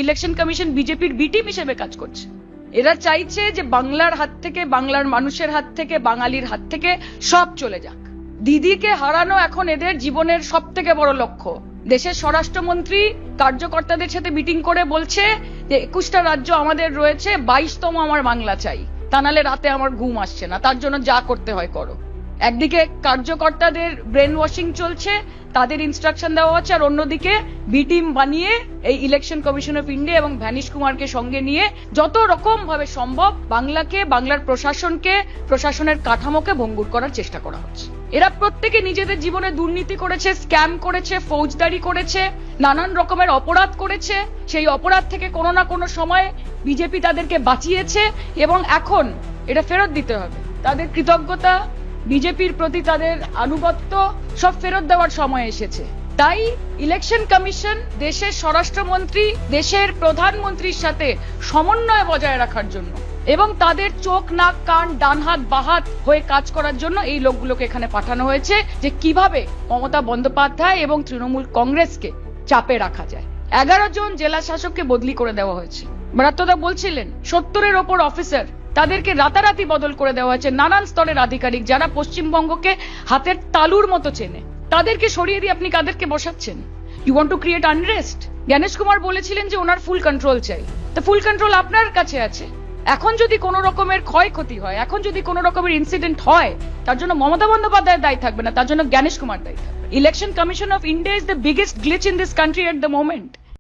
Election commission বিজেপির B team হিসেবে কাজ করছে। এরা চাইছে যে বাংলার হাত থেকে, বাংলার মানুষের হাত থেকে, বাঙালির হাত থেকে সব চলে যাক। দিদিকে হারানো এখন এদের জীবনের সব থেকে বড় লক্ষ্য। দেশের স্বরাষ্ট্রমন্ত্রী কার্যকর্তাদের সাথে মিটিং করে বলছে যে 21টা রাজ্য আমাদের রয়েছে, 22তম আমার বাংলা চাই, তা নাহলে রাতে আমার ঘুম আসছে না, তার জন্য যা করতে হয় করো। একদিকে কার্যকর্তাদের ব্রেন ওয়াশিং চলছে, তাদের ইনস্ট্রাকশন দেওয়া হচ্ছে, আর অন্যদিকে বি টিম বানিয়ে এই ইলেকশন কমিশন অফ ইন্ডিয়া এবং ভ্যানিশ কুমারকে সঙ্গে নিয়ে যত রকম ভাবে সম্ভব বাংলাকে, বাংলার প্রশাসনকে, প্রশাসনের কাঠামোকে ভঙ্গুর করার চেষ্টা করা হচ্ছে। এরা প্রত্যেকে নিজেদের জীবনে দুর্নীতি করেছে, স্ক্যাম করেছে, ফৌজদারি করেছে, নানান রকমের অপরাধ করেছে। সেই অপরাধ থেকে কোনো না কোনো সময় বিজেপি তাদেরকে বাঁচিয়েছে এবং এখন এটা ফেরত দিতে হবে। তাদের কৃতজ্ঞতা, বিজেপির প্রতি তাদের আনুগত্য সব ফেরত দেওয়ার সময় এসেছে। তাই ইলেকশন কমিশন দেশের স্বরাষ্ট্রমন্ত্রী, দেশের প্রধানমন্ত্রীর সাথে সমন্বয় বজায় রাখার জন্য এবং তাদের চোখ, নাক, কান, ডান হাত, বাহাত হয়ে কাজ করার জন্য এই লোকগুলোকে এখানে পাঠানো হয়েছে, যে কিভাবে মমতা বন্দ্যোপাধ্যায় এবং তৃণমূল কংগ্রেসকে চাপে রাখা যায়। 11 জন জেলা শাসককে বদলি করে দেওয়া হয়েছে। ব্রাত্যদা বলছিলেন 70-এর ওপর অফিসার, তাদেরকে রাতারাতি বদল করে দেওয়া হয়েছে। নানান স্তরের আধিকারিক যারা পশ্চিমবঙ্গকে হাতের তালুর মতো চেনে, তাদেরকে সরিয়ে দিয়ে আপনি কাদেরকে বসাচ্ছেন? You want to create unrest. Gyanesh Kumar বলেছিলেন যে ওনার ফুল কন্ট্রোল চাই, তো ফুল কন্ট্রোল আপনার কাছে আছে। এখন যদি কোনো রকমের ক্ষয়ক্ষতি হয়, এখন যদি কোনো রকমের ইনসিডেন্ট হয়, তার জন্য মমতা বন্দ্যোপাধ্যায় দায়ী থাকবে না, তার জন্য জ্ঞানেশ কুমার দায়ী থাকবে। Election commission of India is the biggest glitch in this country at the moment.